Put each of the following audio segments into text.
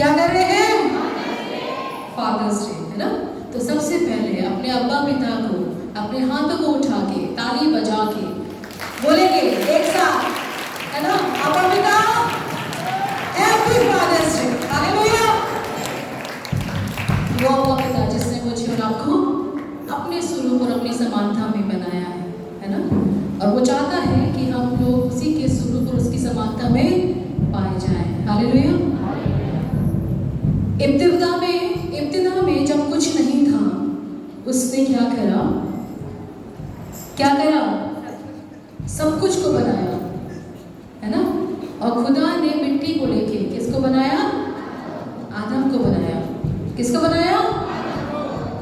क्या कर रहे हैं? फादर्स डे, है ना? तो सबसे पहले अपने अब्बा पिता को अपने हाथों को उठा के ताली बजा के बोलेंगे एक साथ, है ना? अब्बा पिता हैप्पी फादर्स डे, हालेलुया। वो अब्बा पिता जिसने मुझे और आपको अपने स्वरूप और अपनी समानता में बनाया है ना? और वो चाहता है कि हम लोग उसी के स्वरूप और उसकी समानता में पाए जाएं, हालेलुया। इब्तिदा में जब कुछ नहीं था, उसने क्या करा? सब कुछ को बनाया, है ना? और खुदा ने मिट्टी को लेके किसको बनाया? आदम को बनाया। किसको बनाया?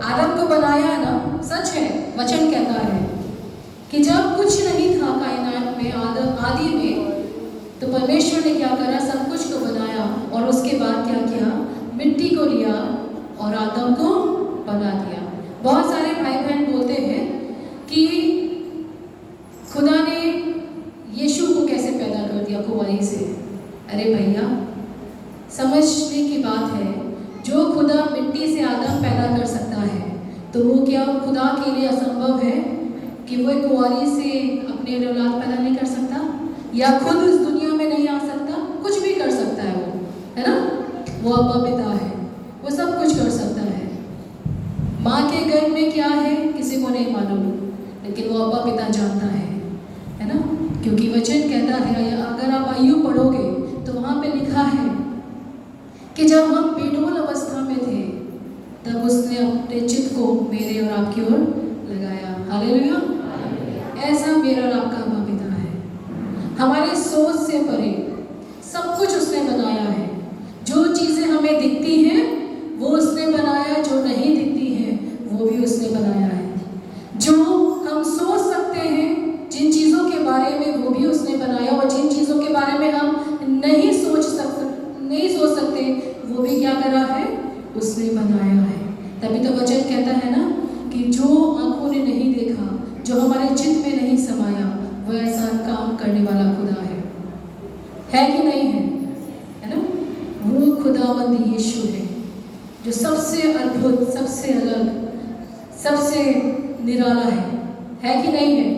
आदम को बनाया ना। सच है, वचन कहता है कि जब कुछ नहीं था कायनात में, आदि में, तो परमेश्वर ने क्या करा? सब कुछ को बनाया और उसके बाद क्या किया? मिट्टी को लिया और आदम को बना दिया। बहुत सारे भाई बहन बोलते हैं कि खुदा ने यीशु को कैसे पैदा कर दिया कुंवारी से। अरे भैया, समझने की बात है, जो खुदा मिट्टी से आदम पैदा कर सकता है, तो वो क्या खुदा के लिए असंभव है कि वो कुंवारी से अपने औलाद पैदा नहीं कर सकता, या खुद इस दुनिया में नहीं आ सकता? कुछ भी कर सकता है वो, है ना? वो अब्बा पिता है, वो सब कुछ कर सकता है। माँ के गर्भ में क्या है किसी को नहीं मालूम, लेकिन वो अब्बा पिता जानता है ना? क्योंकि वचन कहता है, अगर आप आयु पढ़ोगे तो वहाँ पे लिखा है कि जब हम बेडौल अवस्था में थे, तब उसने अपने चित्त को मेरे और आपकी ओर लगाया, हालेलुया। ऐसा मेरा और आपका अब्बा पिता है। हमारी सोच से परे सब कुछ उसने बनाया है। जो चीज़ें हमें दिखती हैं वो उसने बनाया, जो नहीं दिखती हैं वो भी उसने बनाया है। जो हम सोच सकते हैं जिन चीज़ों के बारे में, वो भी उसने बनाया, और जिन चीज़ों के बारे में हम नहीं सोच सकते वो भी क्या करा है? उसने बनाया है। तभी तो वचन कहता है ना कि जो आंखों ने नहीं देखा, जो हमारे चित्त में नहीं समाया, वो ऐसा काम करने वाला खुदा है कि नहीं है? है ना? वो खुदावंद यीशु है जो सबसे अद्भुत, सबसे अलग, सबसे निराला है कि नहीं है?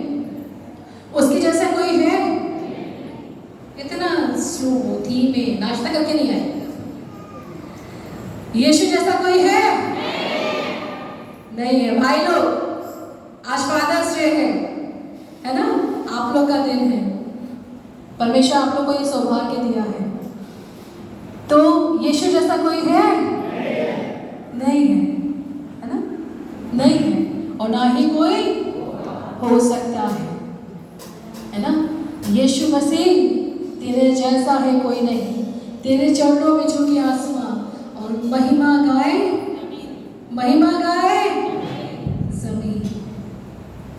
उसके जैसा कोई है? इतना स्लो धीमे नाश्ता करके नहीं आए। यीशु जैसा कोई है? नहीं है। भाई लोग, आज फादर्स डे है ना? आप लोग का दिन है। परमेश्वर आप लोग को ये सौभाग्य दिया है, तो यीशु जैसा कोई है? नहीं है ना? नहीं है, और ना ही कोई हो सकता है ना? यीशु मसीह तेरे जैसा है कोई नहीं। तेरे चरणों में झुकी आसमां और महिमा गाए जमीन।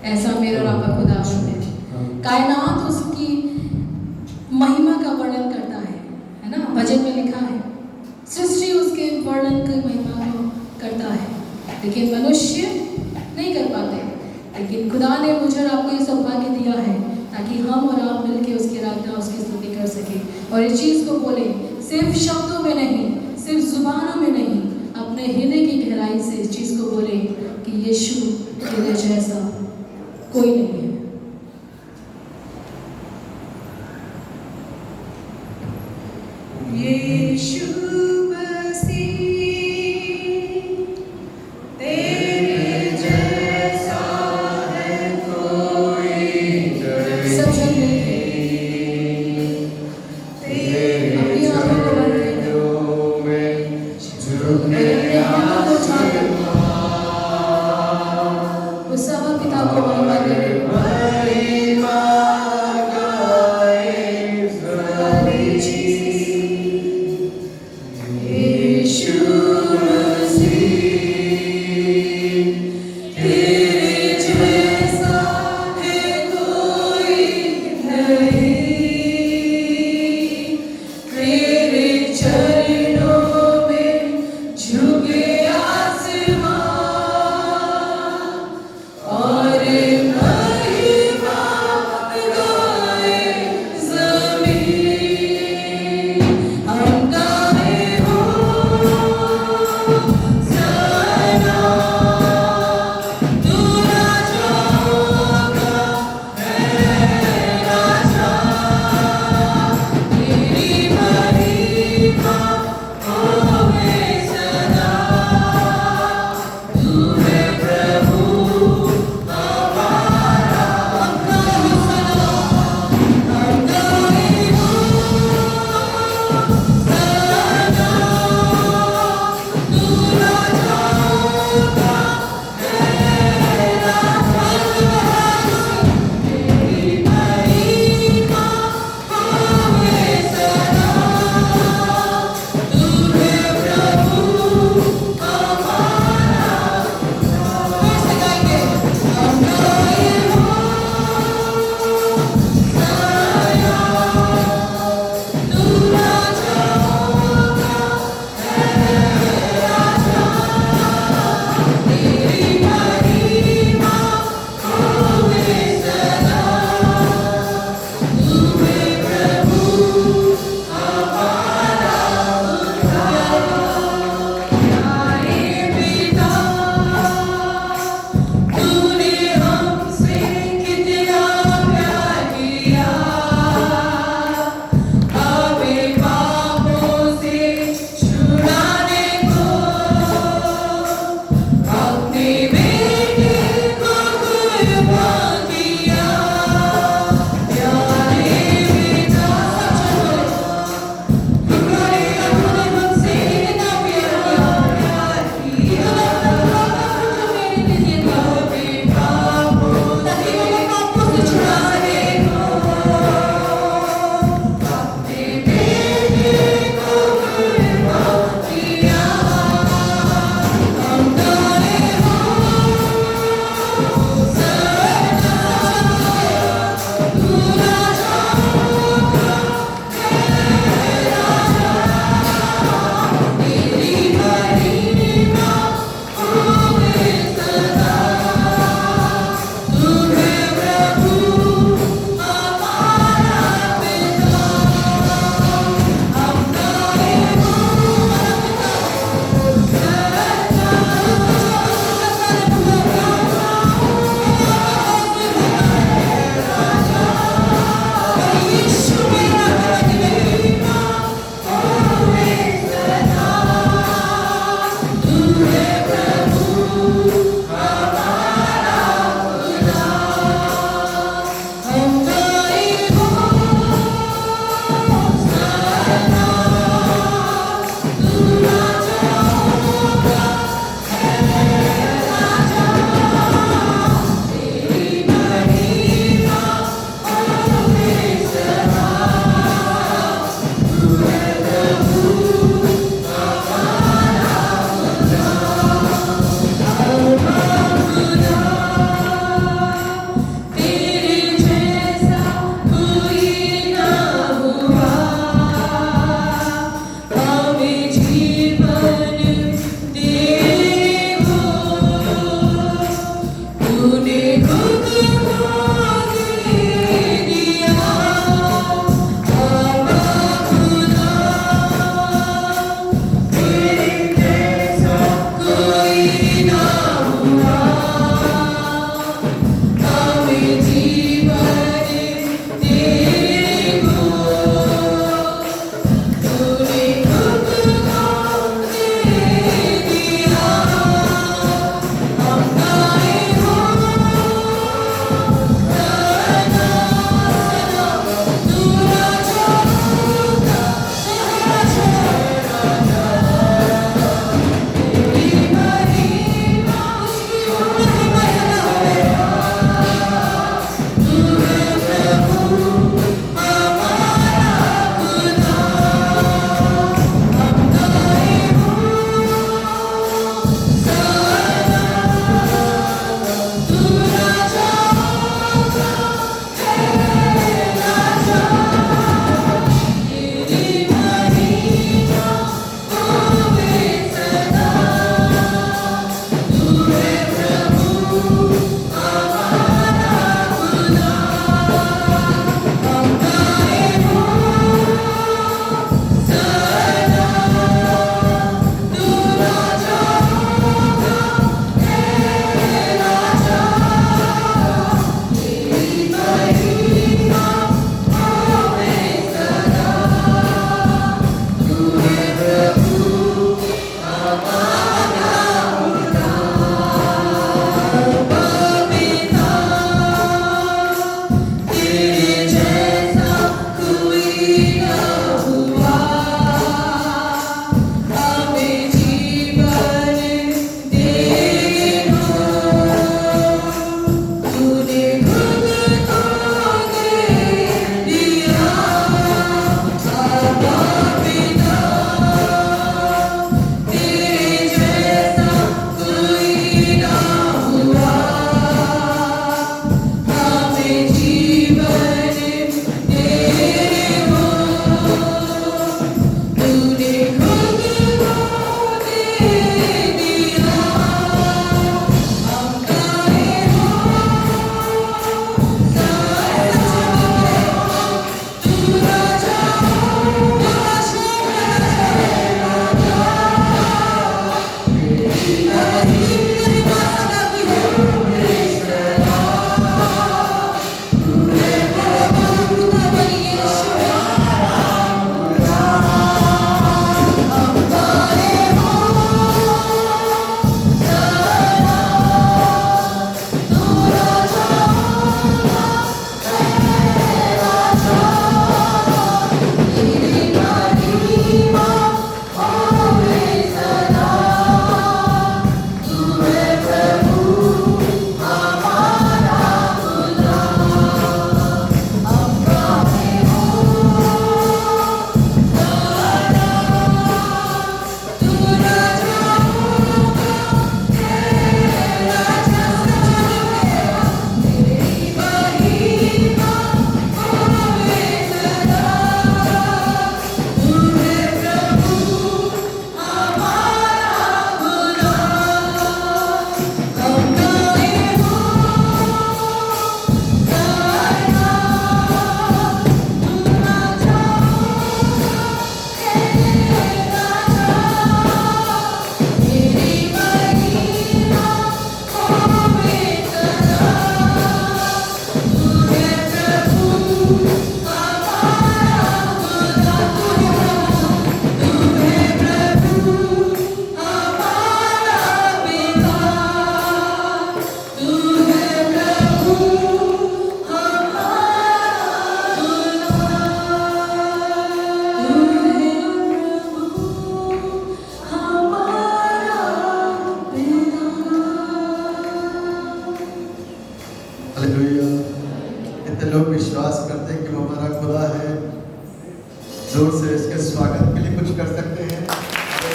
ऐसा मेरा और आपका खुदा है। कायनात उसकी महिमा का वर्णन करता है ना? भजन में लिखा है, सृष्टि उसके वर्णन की महिमा को करता है, लेकिन मनुष्य नहीं कर पाते। लेकिन खुदा ने मुझे और आपको ये सौभाग्य दिया है ताकि हम और आप मिलकर उसकी आराधना, उसकी स्तुति कर सकें और इस चीज़ को बोले, सिर्फ शब्दों में नहीं, सिर्फ जुबानों में नहीं, अपने हृदय की गहराई से इस चीज़ को बोले कि यीशु तेरे जैसा कोई नहीं है। यीशु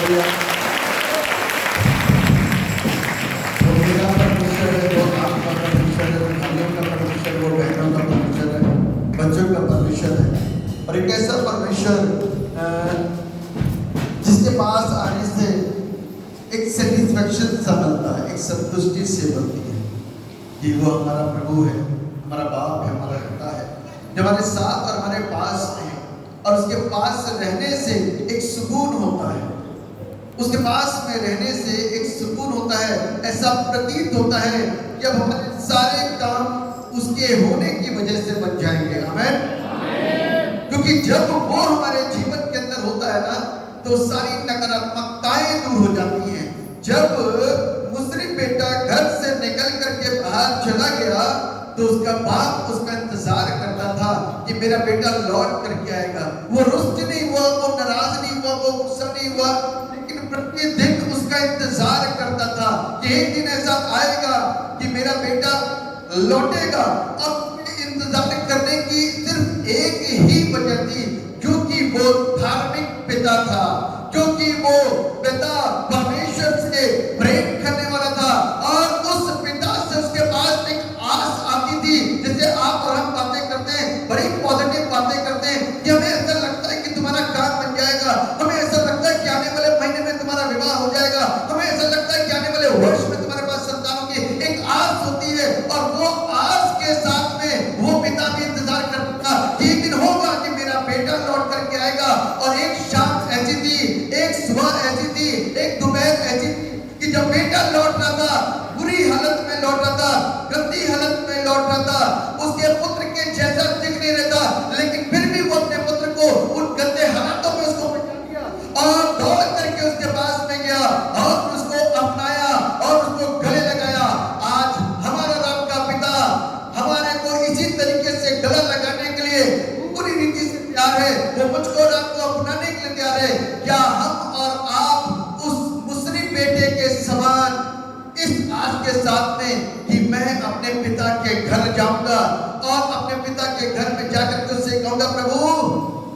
हालेलुया। वो मेरा परमेश्वर है, वो आपका परमेश्वर है, वो भाइयों का परमेश्वर है, वो बहनों का परमेश्वर है, बच्चों का परमेश्वर है। और एक ऐसा परमेश्वर जिसके पास आने से एक सेटिस्फैक्शन सा मिलता है, एक संतुष्टि से मिलती है कि वो हमारा प्रभु है, हमारा बाप है, हमारा पिता है, जो हमारे साथ और हमारे पास है। और उसके पास रहने से एक सुकून होता है, उसके पास में रहने से एक सुकून होता है। ऐसा प्रतीत होता है कि अब हमारे सारे काम उसके होने की वजह से बन जाएंगे। आमीन। क्योंकि जब वो हमारे जीवन के अंदर होता है ना, तो सारी नकारात्मकताएं दूर हो जाती हैं। जब मुसरी बेटा घर से निकल करके बाहर चला गया, तो उसका बाप उसका इंतजार करता था कि मेरा बेटा लौट करके आएगा। वो रुष्ट नहीं हुआ, वो नाराज नहीं हुआ, वो गुस्सा नहीं हुआ, लेकिन प्रतिदिन उसका इंतजार करता था कि एक दिन ऐसा आएगा कि मेरा बेटा लौटेगा। अब इंतजार करने की सिर्फ एक ही वजह थी, क्योंकि वो धार्मिक पिता था, क्योंकि वो पिता परमेश्वर से प्रेम करने वाला था। और उस पिता से उसके पास एक आस आती थी। जैसे आप और हम बातें करते हैं, बड़ी पॉजिटिव बातें करते हैं कि हमें ऐसा लगता है कि तुम्हारा काम बन जाएगा, हमें ऐसा लगता है कि आने वाले महीने में तुम्हारा विवाह हो जाएगा, हमें ऐसा लगता है कि आने वाले वर्ष में तुम्हारे पास संतानों की एक आस होती है। और वो आस के साथ में वो पिता भी इंतजार करता था कि एक दिन होगा कि मेरा बेटा लौट करके आएगा। और एक शाम ऐसी थी, एक सुबह ऐसी थी, एक दोपहर ऐसी थी कि जब बेटा लौट रहा था, बुरी हालत में लौट रहा था, गंदी हालत में लौट रहा था, उसके पुत्र के जैसा दिख नहीं रहा था, लेकिन फिर भी वो अपने पुत्र को उन गंदे हालातों में उसको बचा लिया और दौड़ करके उसके पास में गया और उसको अपनाया और उसको गले लगाया। आज हमारा राम का पिता हमारे को इसी तरीके से गला लगाने के लिए पूरी रीति से तैयार है। वो मुझको और आपको अपनाने के लिए तैयार है। क्या हम और आप उस मुसरी बेटे के समान इस आस के साथ में कि मैं अपने पिता के घर जाऊंगा और अपने पिता के घर में जाकर के उससे कहूंगा, प्रभु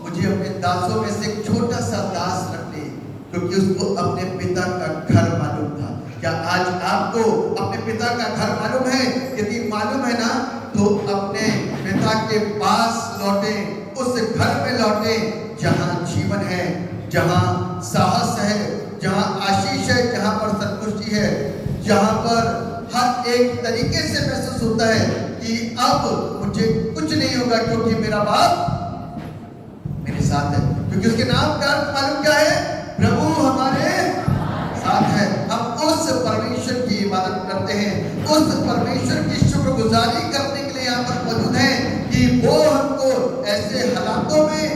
मुझे अपने दासों में से एक छोटा सा दास रख ले, क्योंकि उसको अपने पिता का घर मालूम था। क्या आज आपको अपने पिता का घर मालूम है? यदि मालूम है ना, तो अपने पिता के पास लौटे, उस घर में लौटे जहां जीवन है, जहां साहस है, जहां आशीष है, जहां पर संतुष्टि है, जहां पर हर एक तरीके से महसूस होता है कि अब मुझे कुछ नहीं होगा, क्योंकि मेरा बाप मेरे साथ है। क्योंकि उसके नाम का अर्थ मालूम क्या है? प्रभु हमारे साथ है। हम उस परमेश्वर की इबादत करते हैं, उस परमेश्वर की शुक्रगुजारी करने के लिए यहाँ पर मौजूद हैं कि वो हमको ऐसे हालातों में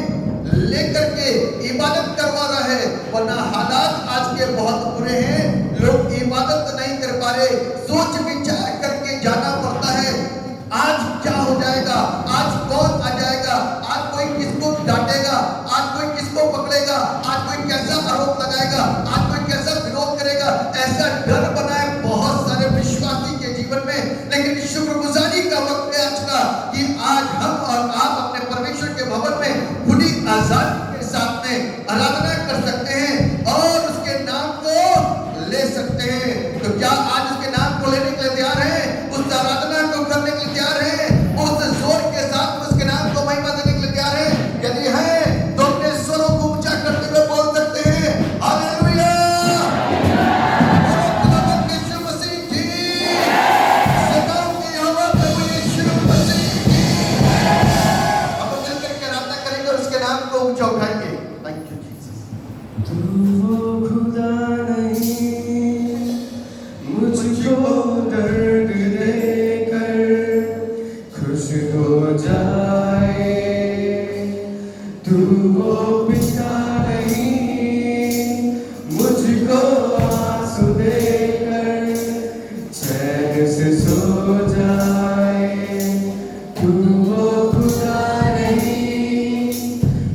लेकर के इबादत करवा रहा है। वरना हालात आज के बहुत बुरे हैं, लोग इबादत नहीं कर पा रहे, सोच विचार करके जाना पड़ता है। आज क्या हो जाएगा, आज कौन आ जाएगा, आज कोई किसको डांटेगा, आज कोई किसको पकड़ेगा, आज कोई कैसा आरोप लगाएगा, आज कोई कैसा विरोध करेगा, ऐसा डर बना है बहुत सारे विश्वासी के जीवन में। लेकिन शुक्रगुजारी का वक्त है आज का कि आज हम और आप अपने परमेश्वर के भवन में खुली आजादी के साथ में आराधना कर सकते हैं और उसके नाम को ले सकते हैं। तो क्या आज उसके नाम को लेने के लिए तैयार हैं? उस आराधना को करने के लिए तैयार हैं? उस जोर के साथ उसके नाम को महिमा देने के लिए तैयार हैं? यदि है तो अपने स्वरों को ऊंचा करते हुए बोल सकते हैं, हालेलुया। यीशु मसीह की, सदाओं की यहोवा प्रभु यीशु मसीह की। अब हम मिलकर के आराधना करेंगे और उसके नाम को ऊंचा उठाएंगे। Thank you Jesus. तू वो खुदा नहीं मुझको दर्द देकर खुश हो जाए, तू वो पिता नहीं मुझको आंसू देकर चैन से सो जाए, तू वो खुदा नहीं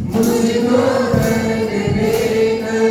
मुझको दर्द देकर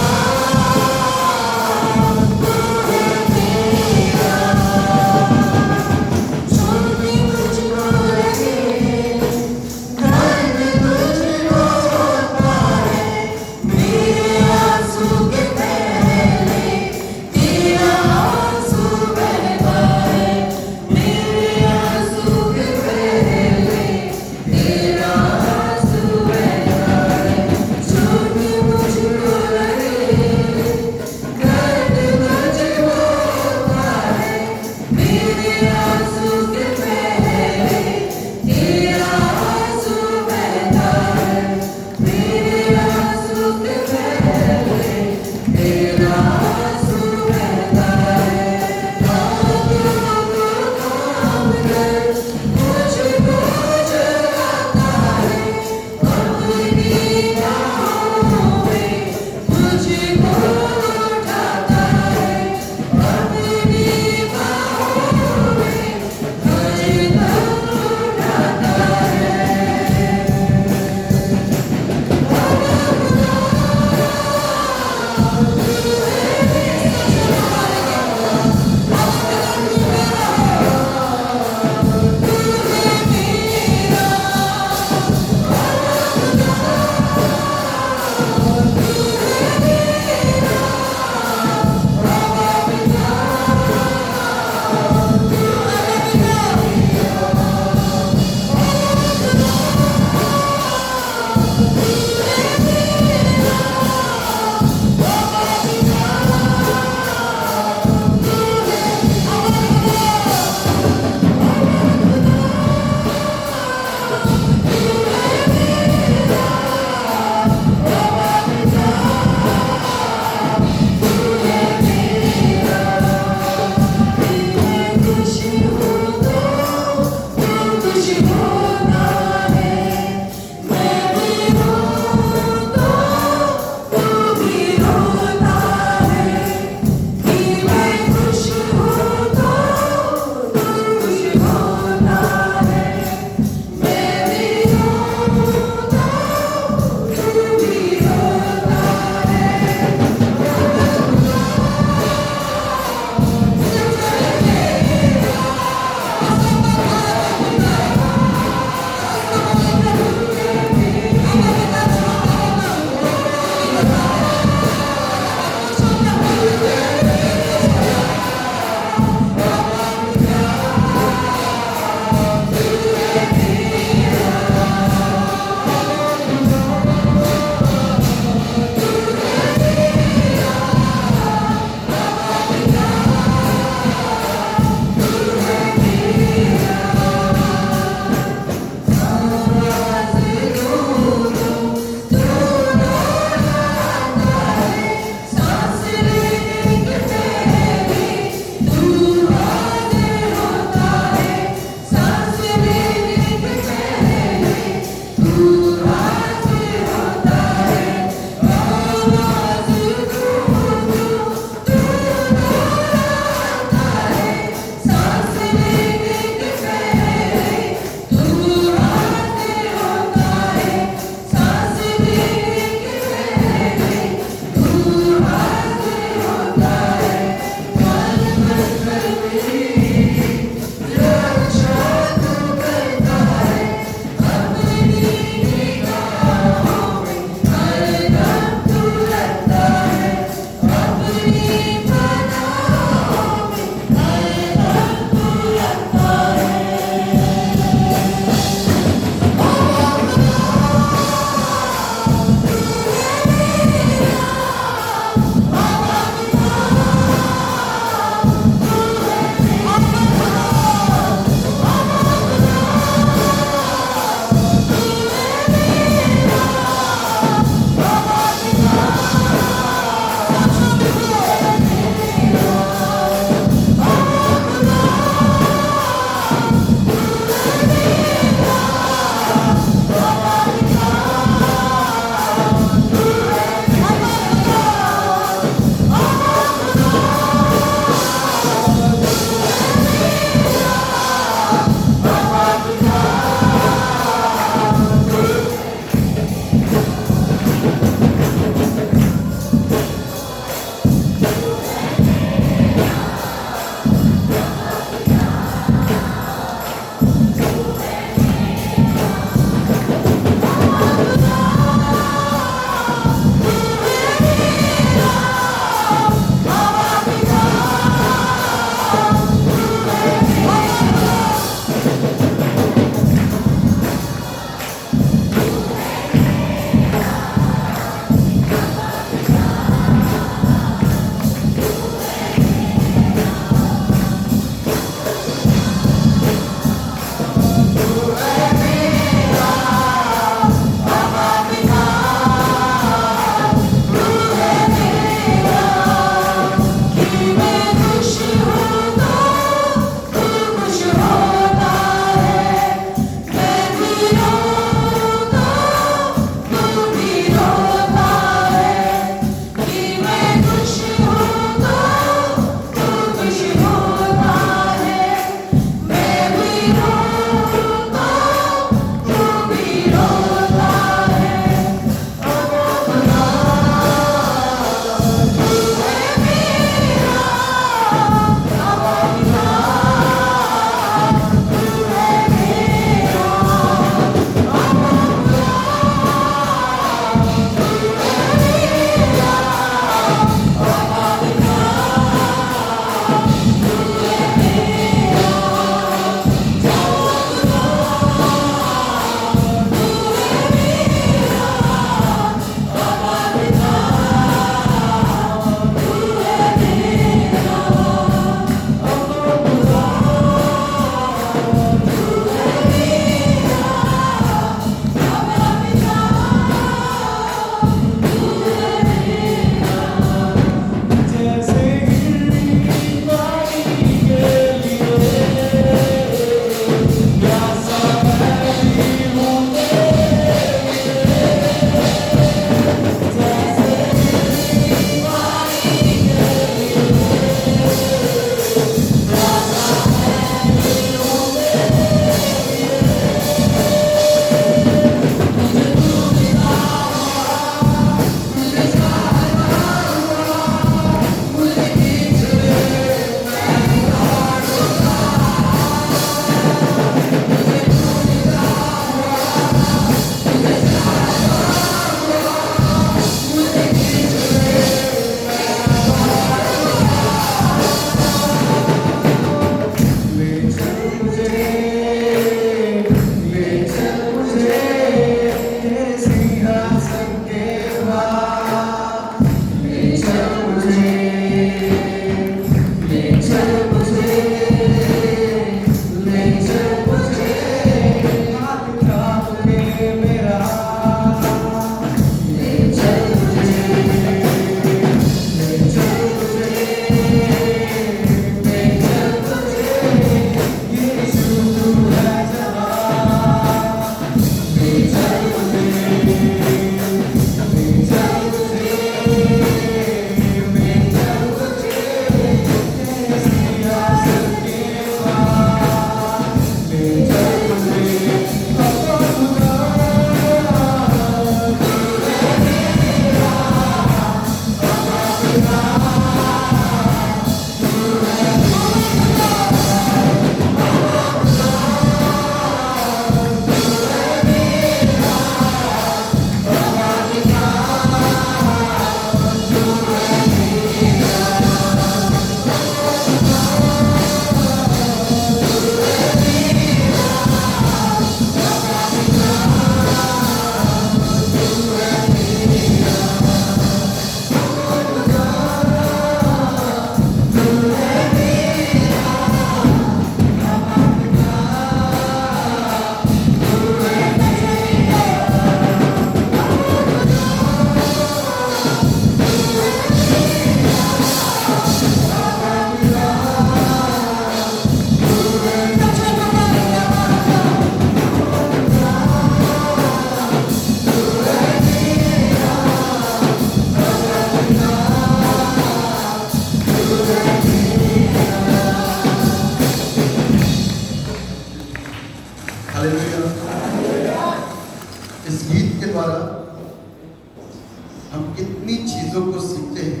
हम कितनी चीजों को सीखते हैं।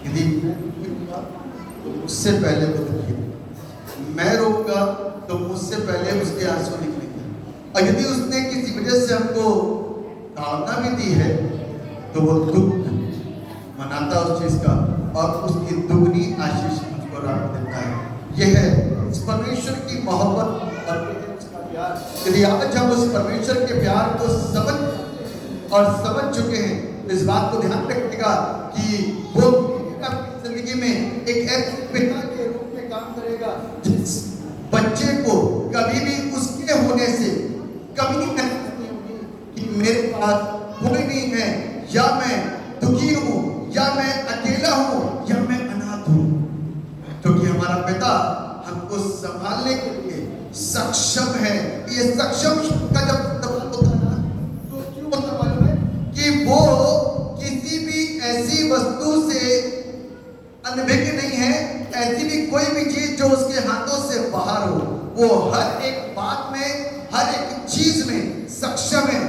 यदि तो मुझसे पहले वो दुखी, मैं रोऊंगा तो मुझसे पहले उसके आंसू निकलेंगे। और यदि उसने किसी वजह से हमको ताड़ना भी दी है तो वो दुख मनाता उस चीज का और उसकी दुगनी आशीष मुझको रात देता है। यह है इस परमेश्वर की मोहब्बत और उसका प्यार। यदि आज हम उस परमेश्वर के प्यार को समझ चुके हैं तो इस बात को ध्यान रखिएगा कि वो अपनी जिंदगी में एक ऐसे पिता के रूप में काम करेगा जिस बच्चे को कभी भी उसके होने से कभी नहीं महसूस होगी कि मेरे पास कोई नहीं है, या मैं दुखी हूँ, या मैं अकेला हूँ, या मैं अनाथ हूँ। क्योंकि हमारा पिता हमको संभालने के लिए सक्षम है। ये सक्षम का जब तब होता है तो क्यों होता मालूम है कि वो किसी भी ऐसी वस्तु से अनभिज्ञ नहीं है। ऐसी भी कोई भी चीज जो उसके हाथों से बाहर हो, वो हर एक बात में, हर एक चीज में सक्षम है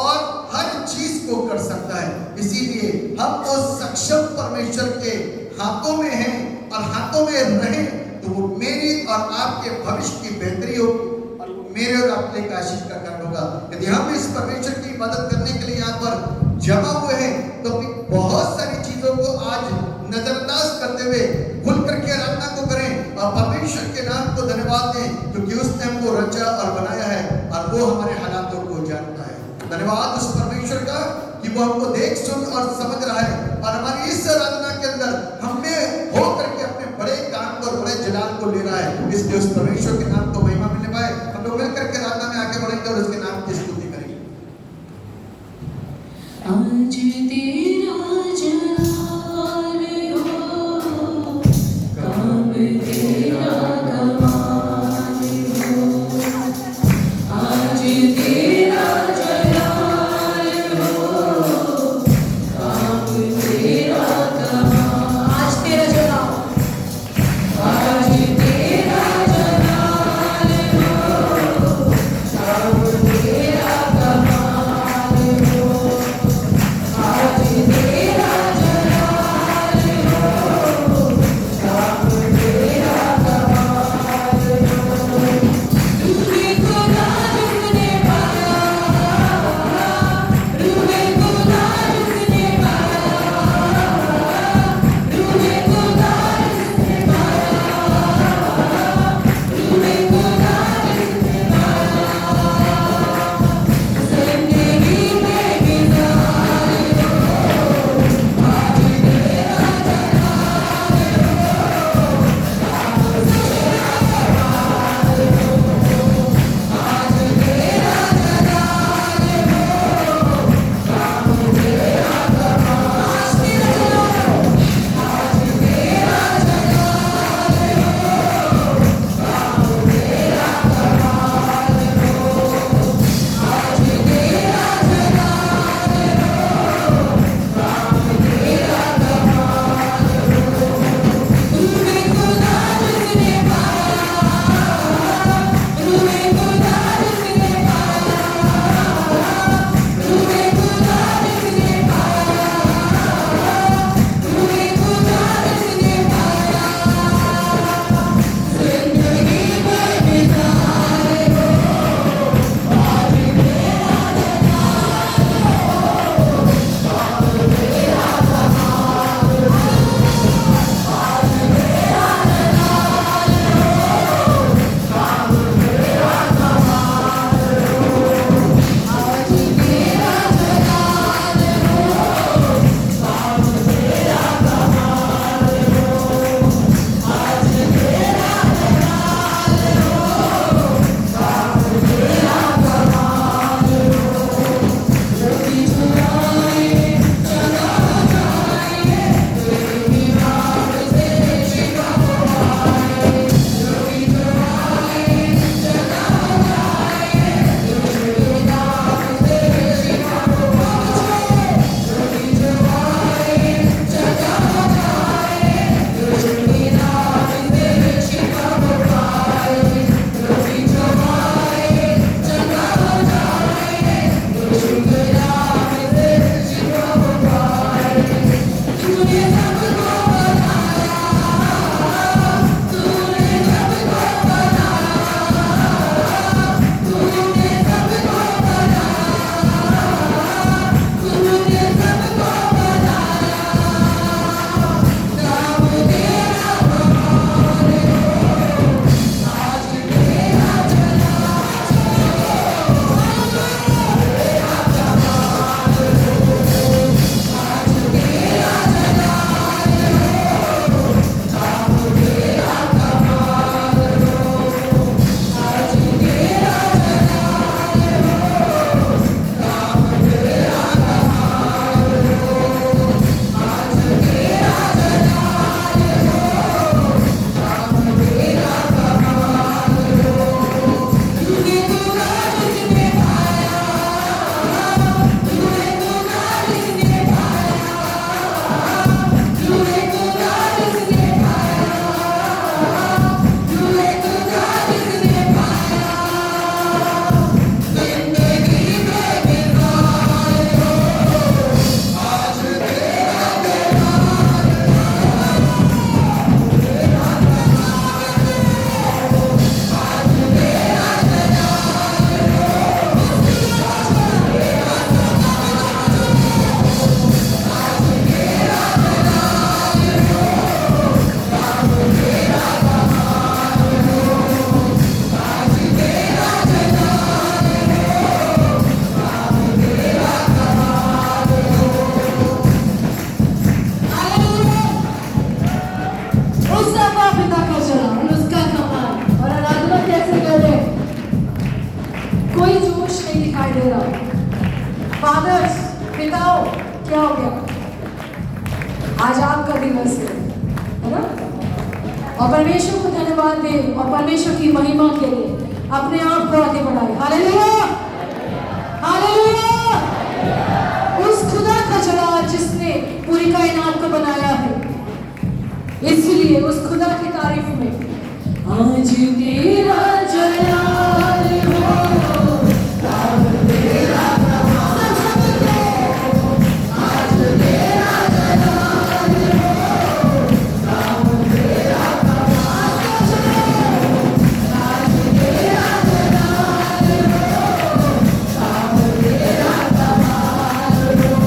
और हर चीज को कर सकता है। इसीलिए हम उस सक्षम परमेश्वर के हाथों में हैं और हाथों में रहें तो वो मेरी और आपके भविष्य की बेहतरी होगी और वो मेरे और आपके आशीष का कर्म होगा। यदि हम इस परमेश्वर की मदद करने के लिए यहाँ पर जमा हुए हैं तो अपनी बहुत सारी चीजों को आज नजरअंदाज करते हुए खुल करके आराधना को करें और परमेश्वर के नाम को धन्यवाद दें, क्योंकि उसने हमको रचा और बनाया है और वो हमारे हालातों को जानता है। धन्यवाद उस परमेश्वर का कि वो हमको देख सुन और समझ रहा है और हमारी इस आराधना के अंदर हमें हो करके अपने बड़े काम को और बड़े जलाल को ले रहा है। इसलिए उस परमेश्वर के नाम को महिमा मिलने पाए। हम लोग मिलकर के आराधना में आगे बढ़ेंगे और उसके नाम की स्तुति करेंगे। आज तेरा जलाल हो, काम तेरा कमाल हो। आज तेरा जलाल हो, काम तेरा कमाल। आज तेरा जलाल, आज तेरा जलाल हो, काम तेरा कमाल हो। आज पिताओं क्या हो गया, आज आपका दिवस है ना? और परमेश्वर को धन्यवाद दे और परमेश्वर की महिमा के लिए अपने आप को आगे बढ़ाए। Hallelujah, hallelujah. उस खुदा का जलाल जिसने पूरी कायनात को बनाया है, इसलिए उस खुदा की तारीफ में आज तेरा जलाल हो, आज तेरा जलाल हो, आज तेरा जलाल हो, आज तेरा जलाल हो,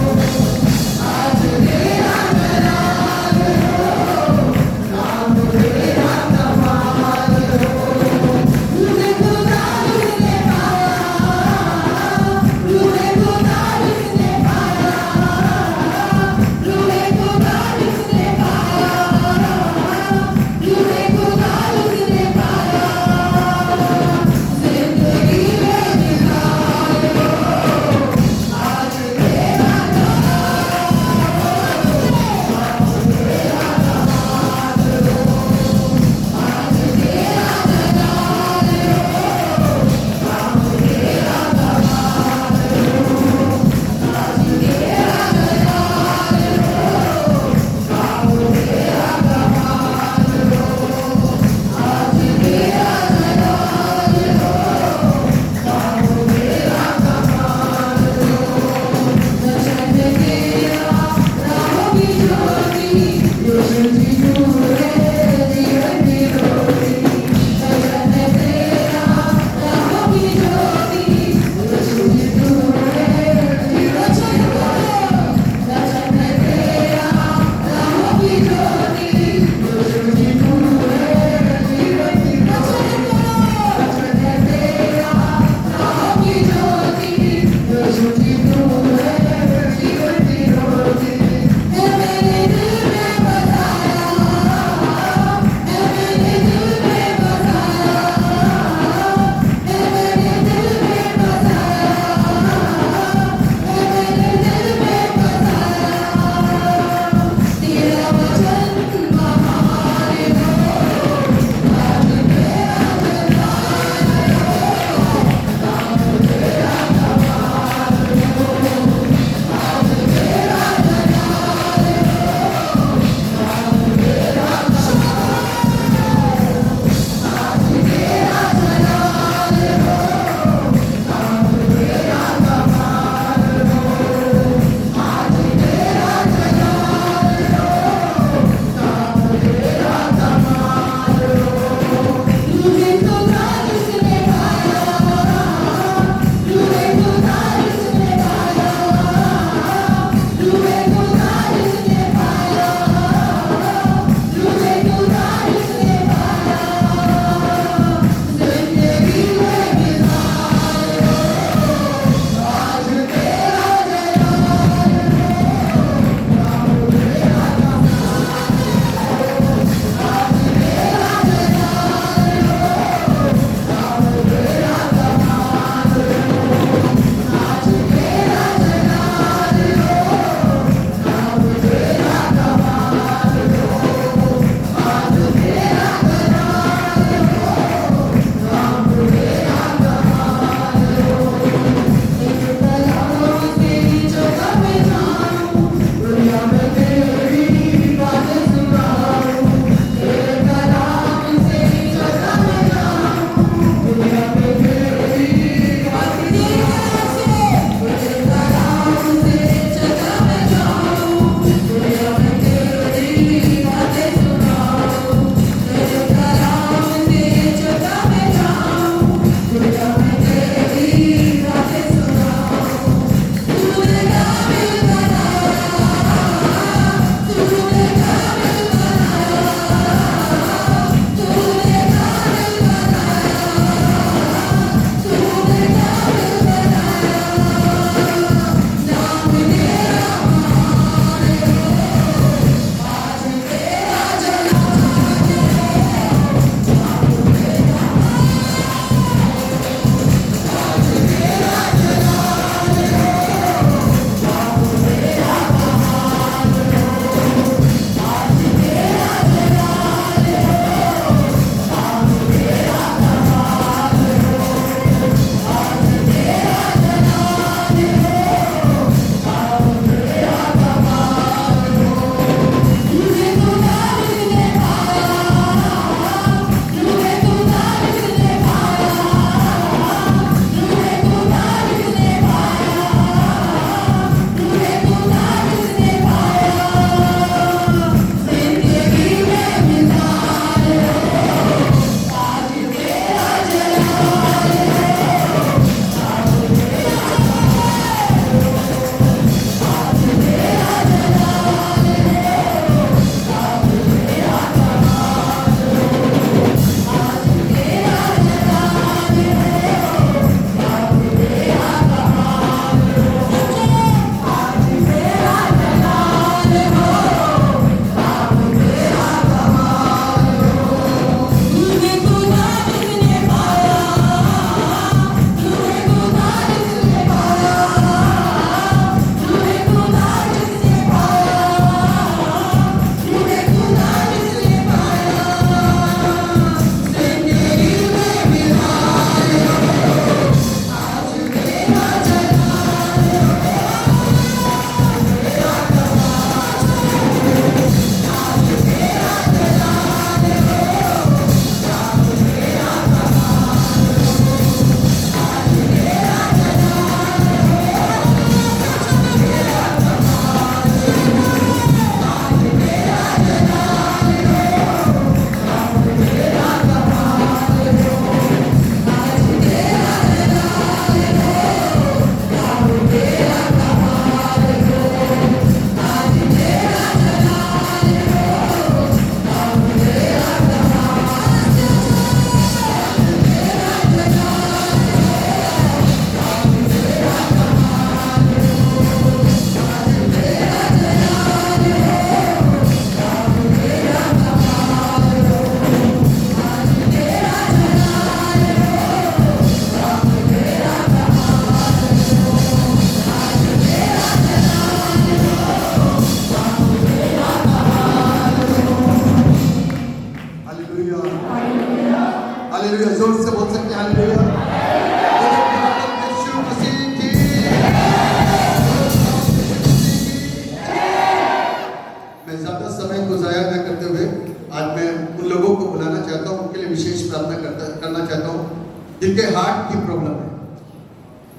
जिनके हार्ट की प्रॉब्लम है,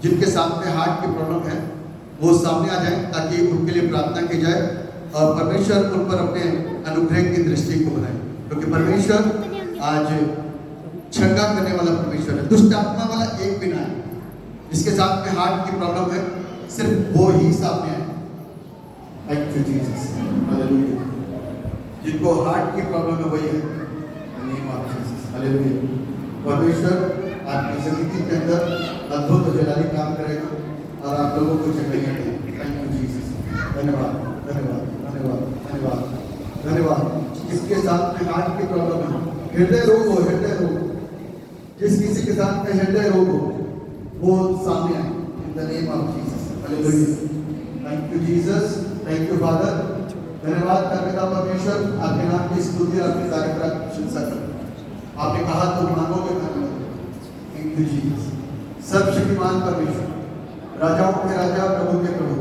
जिनके साथ में हार्ट की प्रॉब्लम है, वो सामने आ जाए ताकि उनके लिए प्रार्थना की जाए और परमेश्वर उन पर अपने अनुग्रह की दृष्टि को बनाए, क्योंकि परमेश्वर आज छंगा करने वाला परमेश्वर है। दुष्ट आत्मा वाला एक भी ना है, जिसके साथ में हार्ट की प्रॉब्लम है, सिर्फ वो ही सामने आए। Thank you Jesus, hallelujah. जिनको हार्ट की प्रॉब्लम है वही है, नेम ऑफ जीसस, हालेलुया। परमेश्वर आपकी जिंदगी के अंदर अद्भुत और जलाली काम करेगा और आप लोगों को चंगाइयाँ देगा। थैंक यू जीसस, धन्यवाद धन्यवाद धन्यवाद धन्यवाद धन्यवाद। जिसके साथ में हार्ट की प्रॉब्लम है, हृदय रोग हो, हृदय रोग, जिस किसी के साथ में हृदय रोग हो वो सामने आए इन the name of Jesus, hallelujah. Thank you Jesus, thank you father. धन्यवाद करने का परमेश्वर, आपके नाम की स्तुति और आपकी तारीफ और प्रशंसा कर। आपने कहा तो मांगोगे धन्यवाद। थैंक यू जीसस, सर्वशक्तिमान परमेश्वर, राजाओं के राजा, प्रभु के प्रभु,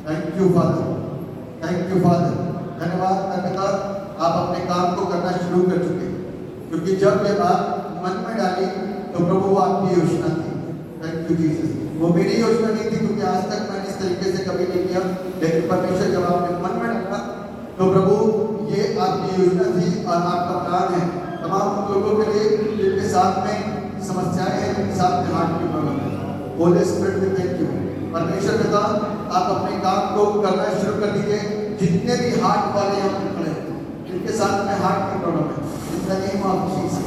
thank you father, thank you father. धन्यवाद करने आप अपने काम को करना शुरू कर चुके, क्योंकि जब ये बात मन में डाली तो प्रभु वो आपकी योजना थी। थैंक यू जीसस, वो मेरी योजना नहीं थी, क्योंकि आज तक मैंने इस तरीके से कभी नहीं किया, लेकिन परमेश्वर जब आपने मन में रखा तो प्रभु ये आपकी योजना थी और आपका प्लान है तमाम लोगों के लिए जिनके साथ में समस्याएं हैं, जिनके साथ में हार्ट की प्रॉब्लम है। होली स्पिरिट में थैंक यू परमेश्वर पिता, आप अपने काम को करना शुरू कर दीजिए। जितने भी हार्ट वाले यहाँ पे खड़े हैं, जिनके साथ में हार्ट की प्रॉब्लम है, in the name of Jesus,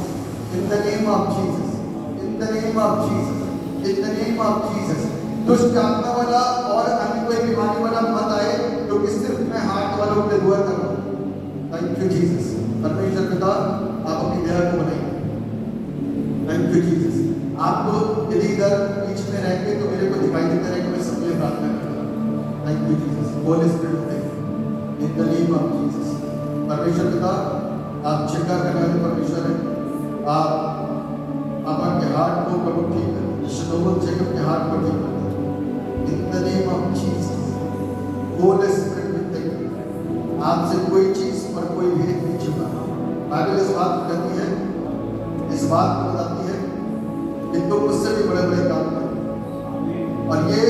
in the name of Jesus, in the name of Jesus, in the name of Jesus, दुष्ट आत्मा वाला और अन्य कोई बीमारी वाला मत आए, क्योंकि सिर्फ मैं हार्ट वालों पे दुआ कर रहा हूँ। थैंक यू जीसस, परमेश्वर पिता आप अपनी दया को बनाइए। थैंक यू जीसस, आपको यदि इधर बीच में रहेंगे तो मेरे को दिखाई देता रहेगा, मैं सबके लिए प्रार्थना करूँगा। Thank you Jesus, Holi spirit in the name of Jesus. परमेश्वर पिता आप चंगा करने वाले परमेश्वर हैं, आप आपके हार्ट को प्रभु ठीक करें, शलोमन जैकब के हार्ट को ठीक करें इन the name of Jesus. Holi spirit thank you, आपसे कोई चीज और कोई भेद नहीं छुपा। बाइबल इस बात को कहती है, इस बात को बताती है कि तुम मुझसे भी बड़े बड़े काम करो, और ये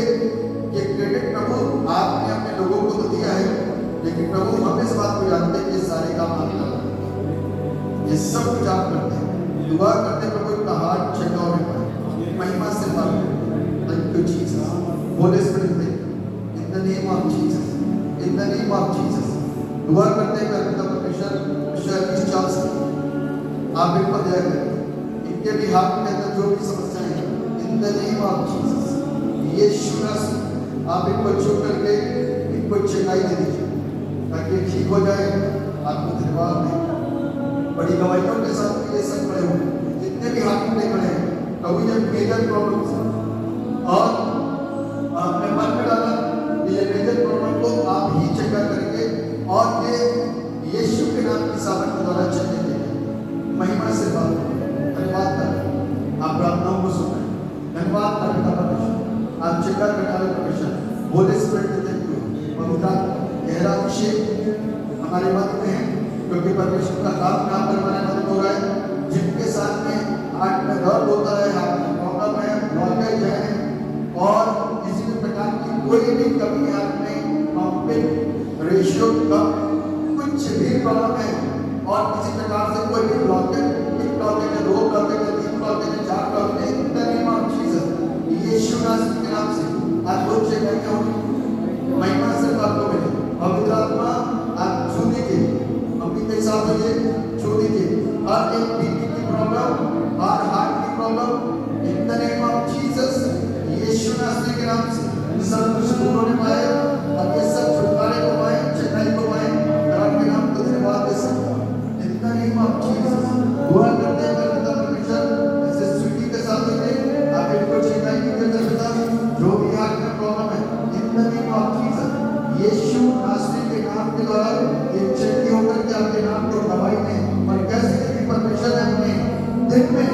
क्रेडिट प्रभु आपने अपने लोगों को तो दिया है, लेकिन प्रभु हम इस बात को जानते हैं कि सारे काम आप करते हैं, ये सब कुछ आप करते हैं। दुआ करते प्रभु इनका हार्ट चंगा होने पाए, महिमा से बात करें। Thank you Jesus, Holi spirit in the name of Jesus, in the name of Jesus. दुआ करते हैं परमेश्वर इस चाल से आप इन पर दया करें, इनके भी हाथ के अंदर जो भी समस्याएं हैं, in the name of Jesus, Yeshu Masih आप इनको छू करके इनको चंगाई दे दीजिए ताकि ठीक हो जाए। आपको धन्यवाद दें, बड़ी गवाहियों के साथ ये सब खड़े हों, जितने भी हाथ में खड़े हैं, कभी ये मेजर प्रॉब्लम्स और आपने मन में डाला कि ये मेजर प्रॉब्लम को आप ही चंगा करेंगे और ये यीशु के नाम की सामर्थ के द्वारा चंगे देंगे। महिमा से बात करें, धन्यवाद करें, आप प्रार्थनाओं को सुन रहे हैं, धन्यवाद करें परमेश्वर, आप चंगा करने वाले परमेश्वर। होली स्पिरिट थैंक यू, पवित्र गहरा अभिषेक हमारे मध्य में है, क्योंकि परमेश्वर का काम यहाँ पर हमारे मदद हो रहा है। जिनके साथ में हार्ट में दर्द होता है, हार्ट में प्रॉब्लम है, ब्लॉकेज है, और किसी भी प्रकार की कोई भी कमी हार्ट में, पंपिंग रेशियो कम, कुछ भी प्रॉब्लम है, और किसी प्रकार से कोई भी ब्लॉकेज, एक ब्लॉकेज है, दो ब्लॉकेज है, तीन ब्लॉकेज है, चार ब्लॉकेज है, in the name of Jesus, Yeshu Masih के नाम से आज बहुत से कहते हो महिमा सिर्फ आपको मिले। पवित्र आत्मा आप छू दीजिए, मम्मी के साथ होइए, छू दीजिए हर एक बीपी की प्रॉब्लम, हर हार्ट की problem, in the name of Jesus, Yeshu Masih के नाम से सब कुछ दूर होने पाए और ये सब छुटकारे को पाए, चंगाई को पाए, और आपके नाम को धन्यवाद दे सकता हूं इन द नेम ऑफ जीसस। दुआ करते हैं परमेश्वर इसे स्वीटी के साथ होइए, आप इनको चंगाई कीजिए परमेश्वर, जो भी हार्ट में प्रॉब्लम है in the name of Jesus, Yeshu Masih के नाम के द्वारा ये चंगी होकर के आपके नाम को दवाई दें, और कैसे भी परमेश्वर ने अपने दिन में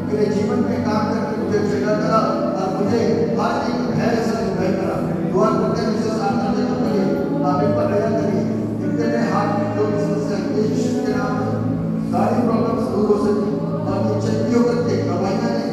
मेरे जीवन में काम करके मुझे चंगा करा और मुझे हर एक भय से निर्भय करा। दुआ करते हैं विशेष आत्मा के लिए आप इन पर दया करिए, इनके लिए हार्ट में जो भी समस्या है यीशु के नाम में सारी प्रॉब्लम्स दूर हो सके और ये चंगी होकर के दवाइयाँ दें,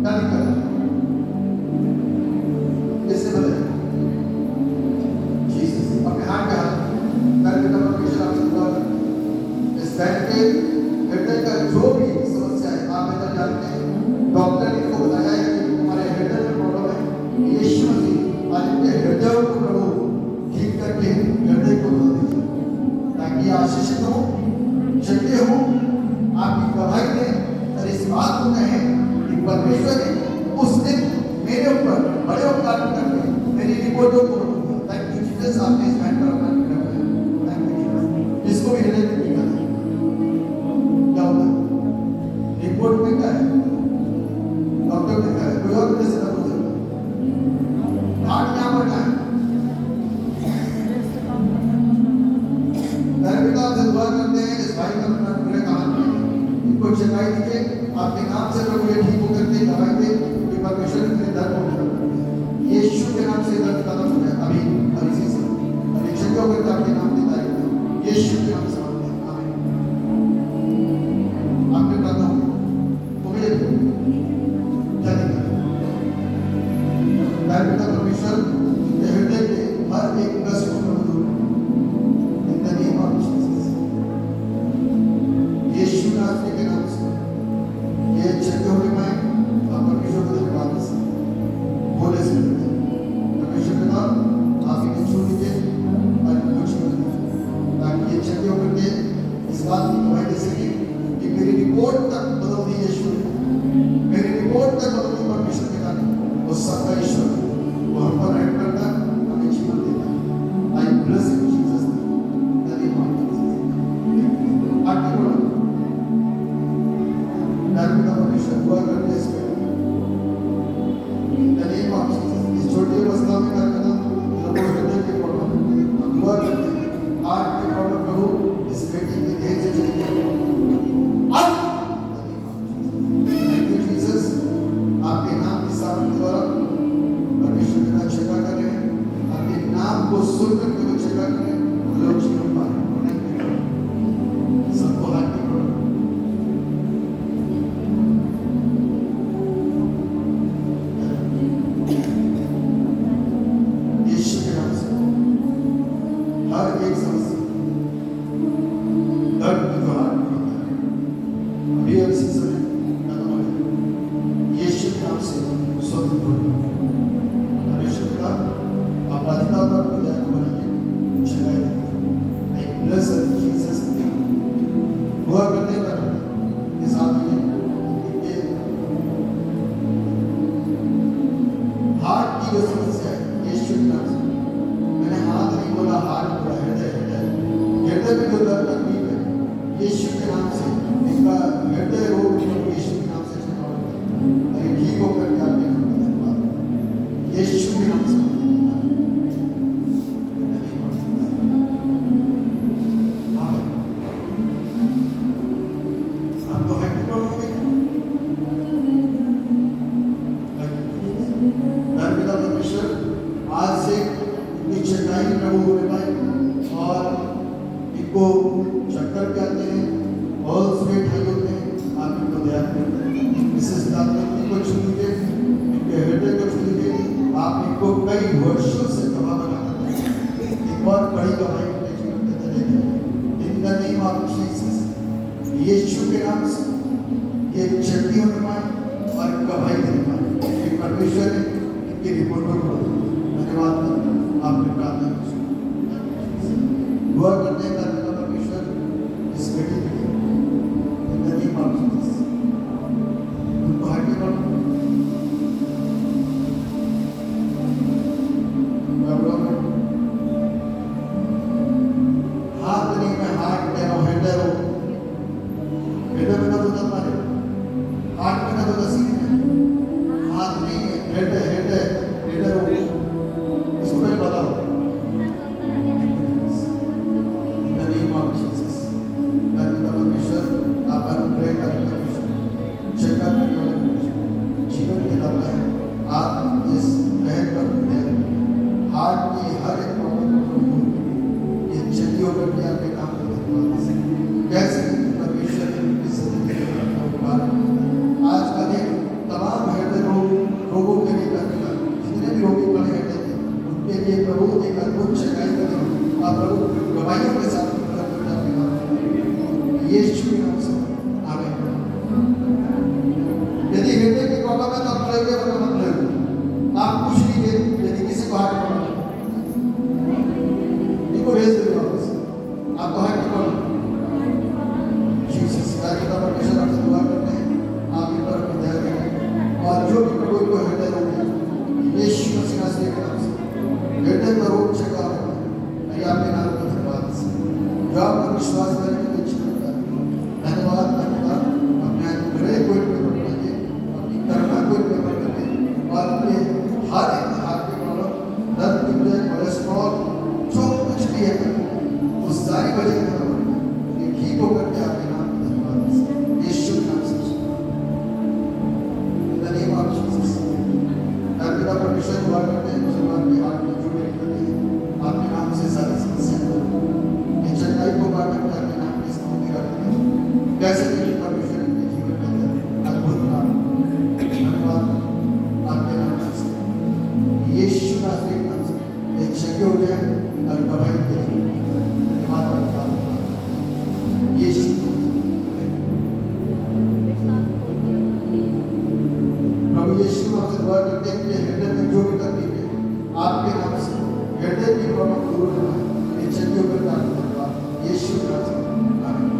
क्या दिक्कत है? किससे बदले? जीसस। अपने हाथ पे हाथ कर बेटा परमेश्वर आपसे दुआ करते हैं। इस बहन के हृदय का जो भी समस्या है आप बेटा जानते हैं, डॉक्टर ने इनको बताया है कि तुम्हारे हृदय में प्रॉब्लम है। यीशु मसीह आज इनके हृदय को प्रभु ठीक करके हृदय को बदल दीजिए ताकि आशीषित हो, चंगे हो, आपकी गवाही दें और इस बात को कहें कि परमेश्वर ने उस दिन मेरे ऊपर बड़े उपकार करके मेरी रिपोर्टों को थैंक यू जीसस। आपने इस बहन पर अपना किया है। Thank you Jesus. जिसको भी हृदय में पीड़ा है क्या होता है? रिपोर्ट में क्या है? डॉक्टर ने कहा है, कोई और कैसे ना हो सकता। हार्ट क्या बढ़ना है? से दुआ करते हैं इस भाई का अपना पूरे काम में इनको चंगाई दीजिए आपके नाम से प्रभु ये ठीक होकर के दवाई दे कि परमेश्वर ने दर्द को खत्म कर दिया। यीशु के नाम से दर्द खत्म हो जाए अभी और इसी से और एक शक्ति होकर आपके नाम की तारीफ करें यीशु के नाम से मांगते हैं आमीन। आपके प्रार्थना हो गई क्या दिक्कत है? पिता परमेश्वर के हृदय के हर एक कष्ट को दूर in the name of Jesus. Yeshu Nasri के नाम से ये चंगे होने पाए आप परमेश्वर को धन्यवाद दें बोले से परमेश्वर पिता आप इन्हें छू लीजिए और कुछ ताकि ये चंगे होकर के इस बात की गवाही दे सके कि मेरी रिपोर्ट तक बदल दी यीशु मेरी रिपोर्ट तक बदल दी परमेश्वर पिता ने वो सबका ईश्वर वो हम पर रहम करता हमें जीवन देता आई ब्लेस इन जीसस नेम आगे बढ़ो नाम का परमेश्वर दुआ करते हैं इसमें नेम ऑफ जीसस। इस छोटी अवस्था में क्या करना लोगों के हृदय के प्रॉब्लम हम दुआ करते हैं आज के प्रॉब्लम करो इस बेटी के देह से चली गई अब थैंक यू जीसस आपके नाम की सामर्थ्य द्वारा परमेश्वर के नाम छिपा कर रहे हैं आपके नाम को सुन करके वो छिपा कर रहे हैं लोग जीवन पा रहे हैं सबको हाथ में पकड़ो यीशु के नाम से हर एक समस्या दर्द की जो हाथ में होता है अभी इसी समय खत्म हो जाए यीशु के नाम से स्वतंत्र हो परमेश्वर पिता आप अधिकार पर पूजा को बनाइए चलाए एक ब्लेस जीसस दुआ करते हैं के साथ में ये हार्ट की जो समस्या है यीशु के नाम से मैंने हाथ नहीं बोला हार्ट बोला हृदय हृदय में जो दर्द तकलीफ है यीशु के नाम से इनका हृदय रोग यीशु के नाम से छिपा और ये ठीक होकर के आपके नाम का धन्यवाद यीशु के नाम से आप तो हैप्पी बर्थडे पिता परमेश्वर आज से इनकी चंगाई प्रभु होने पाए और इनको चक्कर के आते हैं पल्स रेट हाई होते हैं आप इनको ध्यान दें विशेष को छू लीजिए इनके हृदय को छू लीजिए आप इनको कई वर्षों से गवाह बनाते हैं एक बहुत बड़ी गवाही उनके जीवन में दे in the name of Jesus Yeshu के नाम से ये चंगी होने पाए और गवाही देने पाए कि परमेश्वर ने इनकी रिपोर्टों को धन्यवाद आपने प्रार्थना दुआ करते हैं ताकि परमेश्वर इस बेटी के लिए इन द नेम ऑफ जीसस उनको आगे बढ़ो हाथ नहीं में हाथ दे रहा हृदय रो हृदय में ना तो दम मारे हाथ में ना तो सीने में हाथ नहीं है हृदय हृदय हृदय रो इसको मैं बताओ जीवन के दम है आप इस बहन पर हार्ट की हर एक प्रॉब्लम ये चंगी होकर के आपके नाम को धन्यवाद कैसे परमेश्वर ने इस जिंदगी में आज का दिन तमाम हृदय प्रॉब्लम है तो आप ले वरना मत ले। आप कुछ नहीं दे, यदि किसी को हार्ट प्रॉब्लम है इनको भेज दो वापस। आपको हार्ट प्रॉब्लम जीसस का परमेश्वर आपसे दुआ करते हैं, आप इन पर अपनी दया करें और जो भी प्रभु को हृदय रोग है यीशु मसीह के नाम से हृदय का रोग छका है। मैं आपके नाम को धन्यवाद जो आपका विश्वास करने की इच्छा करता है। धन्यवाद धन्यवाद। अपने हृदय को अपनी कर्म को और अपने हर एक हाथ के प्रॉब्लम दर्द हृदय कोलेस्ट्रॉल जो कुछ भी है उस सारी वजह का ठीक हो करके आपके नाम को धन्यवाद यीशु के नाम से। इन द नेम ऑफ जीसस पिता परमेश्वर दुआ करते हैं मुसलमान के हाथ में जो मेरी करते हैं आपके नाम से सारी समस्या ये चंगाई को बांटकर आपके नाम की स्तुति करते हैं। कैसे कि परमेश्वर के जीवन के अंदर अद्भुत काम धन्यवाद आपके नाम से यीशु का नाम से एक शक्ति हो जाए और गवाही दे धन्यवाद करता हूं यीशु। प्रभु यीशु आपसे दुआ करते हैं कि हृदय में जो भी तकलीफ है आपके नाम से हृदय की प्रॉब्लम दूर होना ये चंगियों पर काम करता यीशु के नाम से आमीन।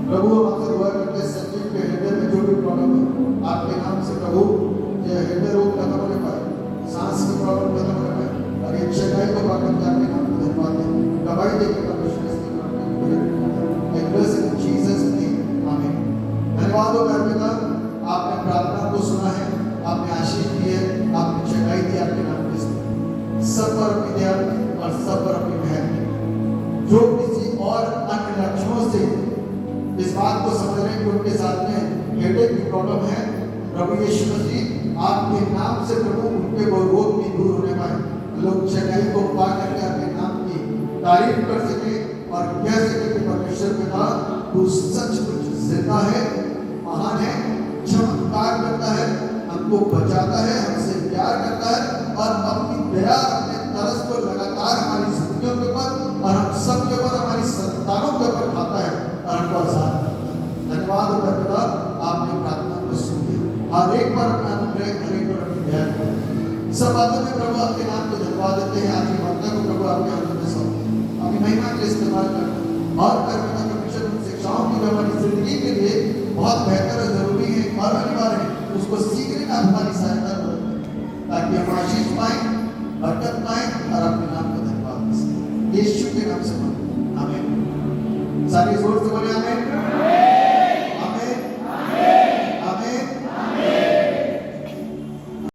प्रभु आपसे दुआ करते हैं सचिव के हृदय में जो भी प्रॉब्लम है आपके नाम से प्रभु ये हृदय रोग खत्म होने पाए, सांस की प्रॉब्लम खत्म होने पाए और ये चंगाई को पाकर आपके नाम को धन्यवाद दें। गवाही देकर परमेश्वर इसकी जीसस नेम आमीन। धन्यवाद हो पिता, आपने प्रार्थना को सुना है, आपने आशीष दी है, आपने चंगाई दी आपके नाम के सब पर अपनी दया और सब पर अपनी मेहर। जो किसी और अन्य लक्षणों से इस बात को समझ रहे हैं कि उनके साथ में हेडेक की प्रॉब्लम है, प्रभु यीशु मसीह आपके नाम से प्रभु उनके वो रोग भी दूर होने पाए, लोग चंगाई को पा करके आपके नाम की तारीफ कर सके और कह सके कि परमेश्वर पिता तू सचमुच जिंदा है, महान है, चमत्कार करता है, हमको बचाता है, हमसे प्यार करता है और अपनी दया अपने तरस को लगातार हमारी जिंदगियों के ऊपर और हम सब के ऊपर हमारी संतानों के ऊपर खाता है और हमको आजाद करता है। धन्यवाद होता पिता, आपने प्रार्थना को सुन लिया और एक बार अपना अनुग्रह हर एक पर अपनी दया करें। सब बातों में प्रभु आपके नाम को धन्यवाद देते हैं। आज की वार्ता को प्रभु आपके हाथों में सौंपते हैं, अपनी महिमा के इस्तेमाल करना और कर्मता परमेश्वर उन शिक्षाओं की हमारी जिंदगी के लिए बहुत बेहतर और जरूरी है और अनिवार्य है, उसको सीखने में हमारी सहायता करें ताकि हम आशीष पाएं, बरकत पाएं और अपने नाम को धन्यवाद दें। यीशु के नाम से आमीन। सारे जोर से बोले आमीन।